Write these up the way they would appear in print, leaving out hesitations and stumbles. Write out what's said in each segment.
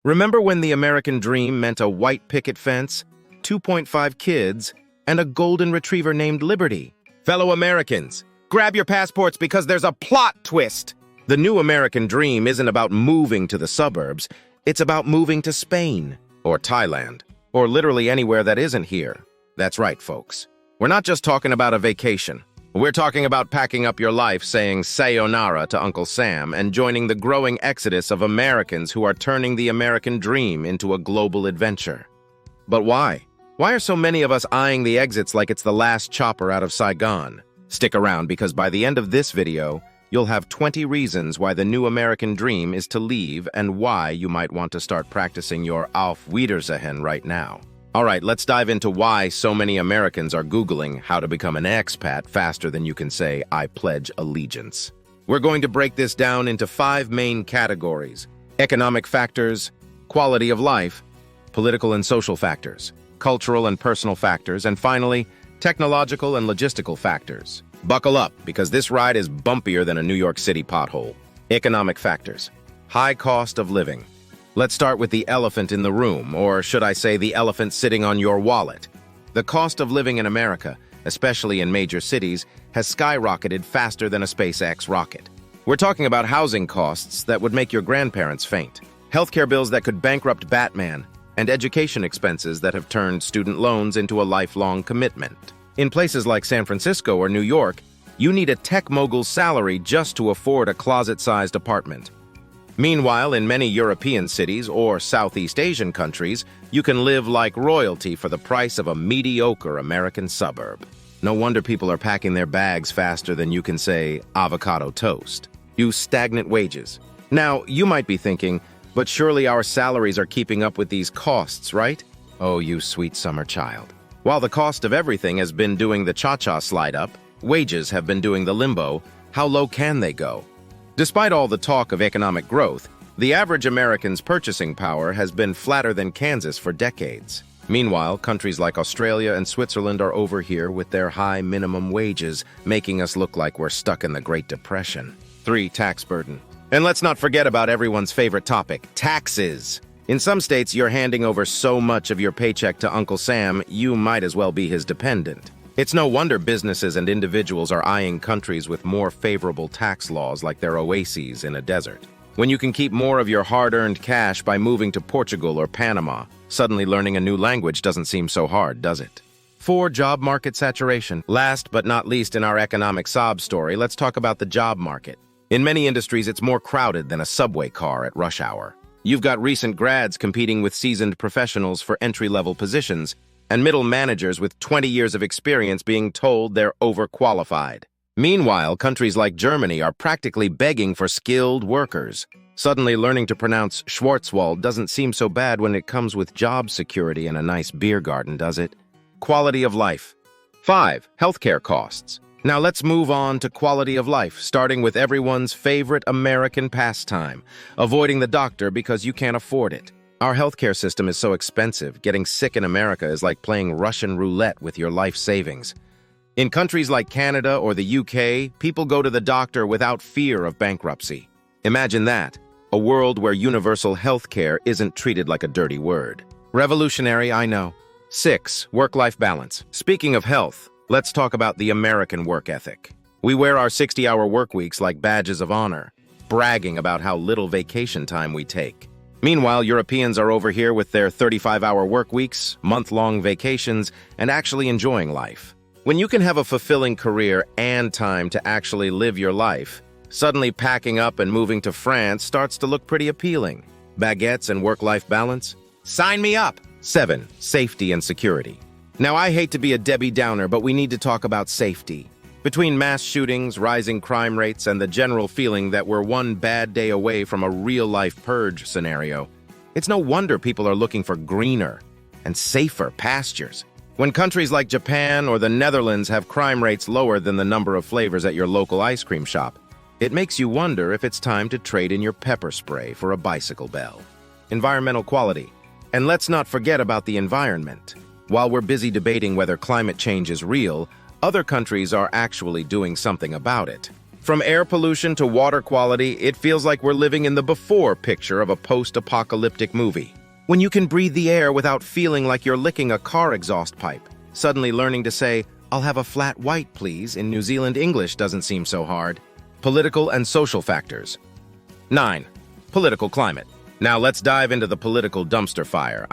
Remember when the American dream meant a white picket fence, 2.5 kids, and a golden retriever named Liberty? Fellow Americans, grab your passports because there's a plot twist! The new American dream isn't about moving to the suburbs, it's about moving to Spain, or Thailand, or literally anywhere that isn't here. That's right, folks. We're not just talking about a vacation. We're talking about packing up your life, saying sayonara to Uncle Sam, and joining the growing exodus of Americans who are turning the American dream into a global adventure. But why? Why are so many of us eyeing the exits like it's the last chopper out of Saigon? Stick around because by the end of this video, you'll have 20 reasons why the new American dream is to leave and why you might want to start practicing your Auf Wiedersehen right now. All right, let's dive into why so many Americans are Googling how to become an expat faster than you can say, I pledge allegiance. We're going to break this down into 5 main categories: economic factors, quality of life, political and social factors, cultural and personal factors, and finally, technological and logistical factors. Buckle up, because this ride is bumpier than a New York City pothole. Economic factors. High cost of living. Let's start with the elephant in the room, or should I say the elephant sitting on your wallet. The cost of living in America, especially in major cities, has skyrocketed faster than a SpaceX rocket. We're talking about housing costs that would make your grandparents faint, healthcare bills that could bankrupt Batman, and education expenses that have turned student loans into a lifelong commitment. In places like San Francisco or New York, you need a tech mogul's salary just to afford a closet-sized apartment. Meanwhile, in many European cities or Southeast Asian countries, you can live like royalty for the price of a mediocre American suburb. No wonder people are packing their bags faster than you can say avocado toast. You stagnant wages. Now, you might be thinking, but surely our salaries are keeping up with these costs, right? Oh, you sweet summer child. While the cost of everything has been doing the cha-cha slide up, wages have been doing the limbo. How low can they go? Despite all the talk of economic growth, the average American's purchasing power has been flatter than Kansas for decades. Meanwhile, countries like Australia and Switzerland are over here with their high minimum wages, making us look like we're stuck in the Great Depression. 3. Tax burden. And let's not forget about everyone's favorite topic, taxes. In some states, you're handing over so much of your paycheck to Uncle Sam, you might as well be his dependent. It's no wonder businesses and individuals are eyeing countries with more favorable tax laws like their oases in a desert. When you can keep more of your hard-earned cash by moving to Portugal or Panama, suddenly learning a new language doesn't seem so hard, does it? 4. Job market saturation. Last but not least in our economic sob story, let's talk about the job market. In many industries, it's more crowded than a subway car at rush hour. You've got recent grads competing with seasoned professionals for entry-level positions, and middle managers with 20 years of experience being told they're overqualified. Meanwhile, countries like Germany are practically begging for skilled workers. Suddenly learning to pronounce Schwarzwald doesn't seem so bad when it comes with job security and a nice beer garden, does it? Quality of life. 5. Healthcare costs. Now let's move on to quality of life, starting with everyone's favorite American pastime, avoiding the doctor because you can't afford it. Our healthcare system is so expensive, getting sick in America is like playing Russian roulette with your life savings. In countries like Canada or the UK, people go to the doctor without fear of bankruptcy. Imagine that, a world where universal healthcare isn't treated like a dirty word. Revolutionary, I know. 6. Work-life balance. Speaking of health, let's talk about the American work ethic. We wear our 60-hour work weeks like badges of honor, bragging about how little vacation time we take. Meanwhile, Europeans are over here with their 35-hour work weeks, month-long vacations, and actually enjoying life. When you can have a fulfilling career and time to actually live your life, suddenly packing up and moving to France starts to look pretty appealing. Baguettes and work-life balance? Sign me up! 7. Safety and security. Now, I hate to be a Debbie Downer, but we need to talk about safety. Between mass shootings, rising crime rates, and the general feeling that we're one bad day away from a real-life purge scenario, it's no wonder people are looking for greener and safer pastures. When countries like Japan or the Netherlands have crime rates lower than the number of flavors at your local ice cream shop, it makes you wonder if it's time to trade in your pepper spray for a bicycle bell. Environmental quality. And let's not forget about the environment. While we're busy debating whether climate change is real, other countries are actually doing something about it. From air pollution to water quality, it feels like we're living in the before picture of a post-apocalyptic movie. When you can breathe the air without feeling like you're licking a car exhaust pipe, suddenly learning to say, "I'll have a flat white, please," in New Zealand English doesn't seem so hard. Political and social factors. 9. Political climate. Now let's dive into the political dumpster fire.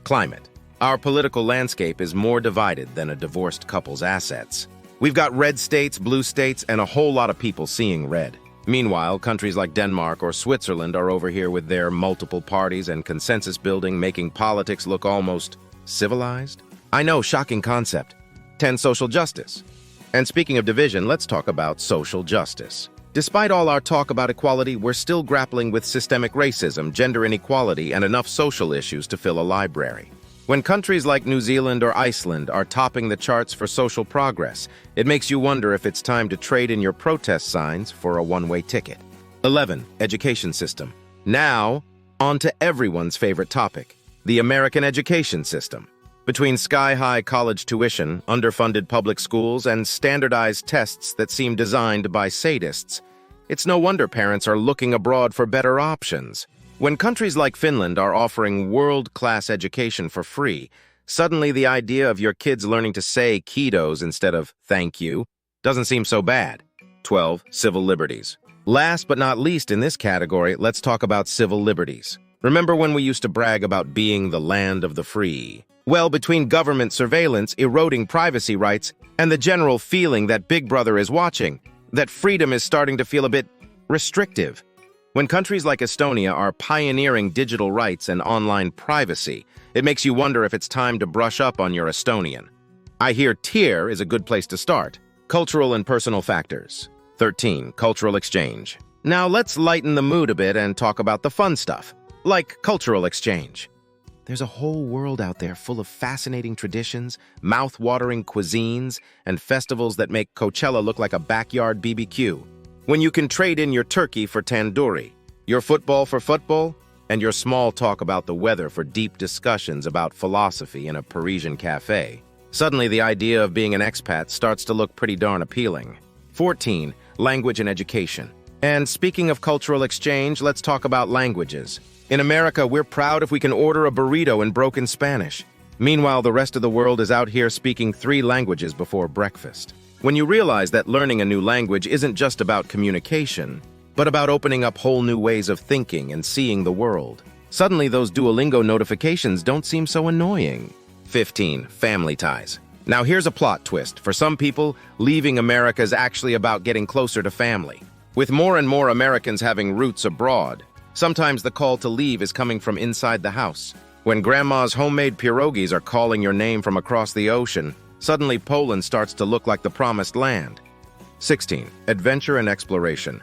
Climate. Our political landscape is more divided than a divorced couple's assets. We've got red states, blue states, and a whole lot of people seeing red. Meanwhile, countries like Denmark or Switzerland are over here with their multiple parties and consensus building, making politics look almost civilized. I know, shocking concept. 10. Social justice. And speaking of division, let's talk about social justice. Despite all our talk about equality, we're still grappling with systemic racism, gender inequality, and enough social issues to fill a library. When countries like New Zealand or Iceland are topping the charts for social progress, it makes you wonder if it's time to trade in your protest signs for a one-way ticket. 11. Education system. Now, on to everyone's favorite topic, the American education system. Between sky-high college tuition, underfunded public schools, and standardized tests that seem designed by sadists, it's no wonder parents are looking abroad for better options. When countries like Finland are offering world-class education for free, suddenly the idea of your kids learning to say kiddos instead of thank you doesn't seem so bad. 12. Civil liberties. Last but not least in this category, let's talk about civil liberties. Remember when we used to brag about being the land of the free? Well, between government surveillance, eroding privacy rights, and the general feeling that Big Brother is watching, that freedom is starting to feel a bit restrictive. When countries like Estonia are pioneering digital rights and online privacy, it makes you wonder if it's time to brush up on your Estonian. I hear TIER is a good place to start. Cultural and personal factors. 13. Cultural exchange. Now let's lighten the mood a bit and talk about the fun stuff, like cultural exchange. There's a whole world out there full of fascinating traditions, mouth-watering cuisines, and festivals that make Coachella look like a backyard BBQ. When you can trade in your turkey for tandoori, your football for football, and your small talk about the weather for deep discussions about philosophy in a Parisian cafe, suddenly the idea of being an expat starts to look pretty darn appealing. 14. Language and education. And speaking of cultural exchange, let's talk about languages. In America, we're proud if we can order a burrito in broken Spanish. Meanwhile, the rest of the world is out here speaking 3 languages before breakfast. When you realize that learning a new language isn't just about communication, but about opening up whole new ways of thinking and seeing the world, suddenly those Duolingo notifications don't seem so annoying. 15. Family ties. Now here's a plot twist. For some people, leaving America is actually about getting closer to family. With more and more Americans having roots abroad, sometimes the call to leave is coming from inside the house. When grandma's homemade pierogies are calling your name from across the ocean, suddenly Poland starts to look like the promised land. 16. Adventure and exploration.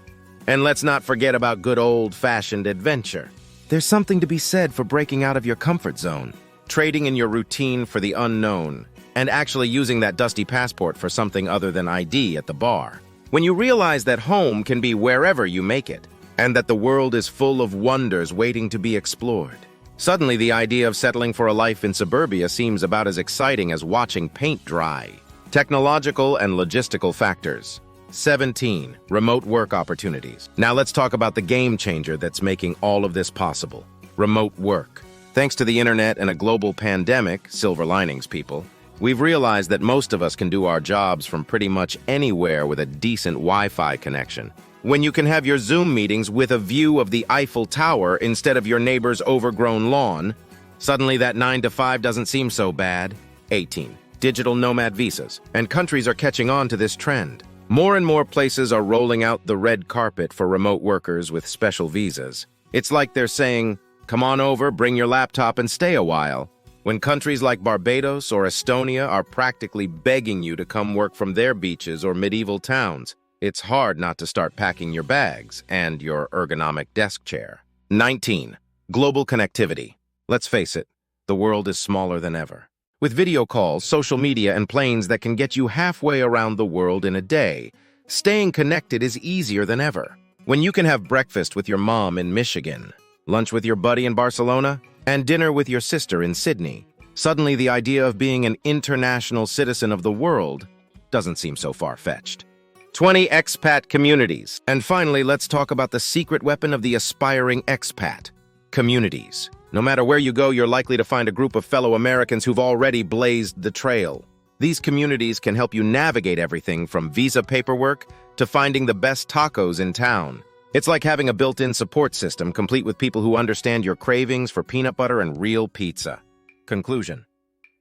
And let's not forget about good old-fashioned adventure. There's something to be said for breaking out of your comfort zone, trading in your routine for the unknown, and actually using that dusty passport for something other than ID at the bar. When you realize that home can be wherever you make it, and that the world is full of wonders waiting to be explored, suddenly the idea of settling for a life in suburbia seems about as exciting as watching paint dry. Technological and logistical factors. 17. Remote work opportunities. Now let's talk about the game changer that's making all of this possible. Remote work. Thanks to the internet and a global pandemic, silver linings, people, we've realized that most of us can do our jobs from pretty much anywhere with a decent Wi-Fi connection. When you can have your Zoom meetings with a view of the Eiffel Tower instead of your neighbor's overgrown lawn, suddenly that 9 to 5 doesn't seem so bad. 18. Digital nomad visas. And countries are catching on to this trend. More and more places are rolling out the red carpet for remote workers with special visas. It's like they're saying, come on over, bring your laptop and stay a while. When countries like Barbados or Estonia are practically begging you to come work from their beaches or medieval towns, it's hard not to start packing your bags and your ergonomic desk chair. 19. Global connectivity. Let's face it, the world is smaller than ever. With video calls, social media, and planes that can get you halfway around the world in a day, staying connected is easier than ever. When you can have breakfast with your mom in Michigan, lunch with your buddy in Barcelona, and dinner with your sister in Sydney, suddenly the idea of being an international citizen of the world doesn't seem so far-fetched. 20 expat communities. And finally, let's talk about the secret weapon of the aspiring expat: communities. No matter where you go, you're likely to find a group of fellow Americans who've already blazed the trail. These communities can help you navigate everything from visa paperwork to finding the best tacos in town. It's like having a built-in support system, complete with people who understand your cravings for peanut butter and real pizza. Conclusion.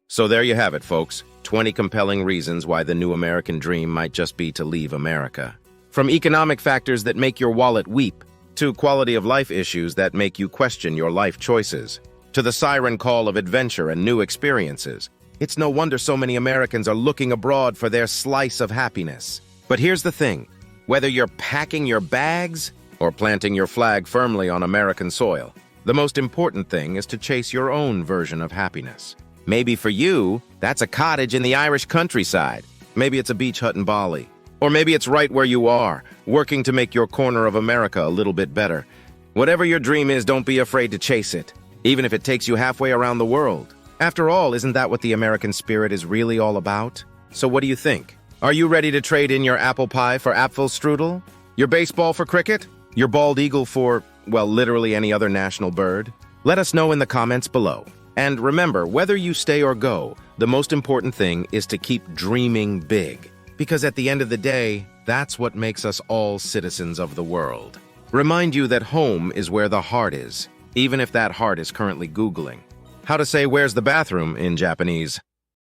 So there you have it, folks. 20 compelling reasons why the new American dream might just be to leave America. From economic factors that make your wallet weep, to quality of life issues that make you question your life choices, to the siren call of adventure and new experiences. It's no wonder so many Americans are looking abroad for their slice of happiness. But here's the thing. Whether you're packing your bags or planting your flag firmly on American soil, the most important thing is to chase your own version of happiness. Maybe for you, that's a cottage in the Irish countryside. Maybe it's a beach hut in Bali. Or maybe it's right where you are, working to make your corner of America a little bit better. Whatever your dream is, don't be afraid to chase it, even if it takes you halfway around the world. After all, isn't that what the American spirit is really all about? So what do you think? Are you ready to trade in your apple pie for Apfelstrudel? Your baseball for cricket? Your bald eagle for, well, literally any other national bird? Let us know in the comments below. And remember, whether you stay or go, the most important thing is to keep dreaming big. Because at the end of the day, that's what makes us all citizens of the world. Remind you that home is where the heart is, even if that heart is currently Googling how to say "where's the bathroom" in Japanese.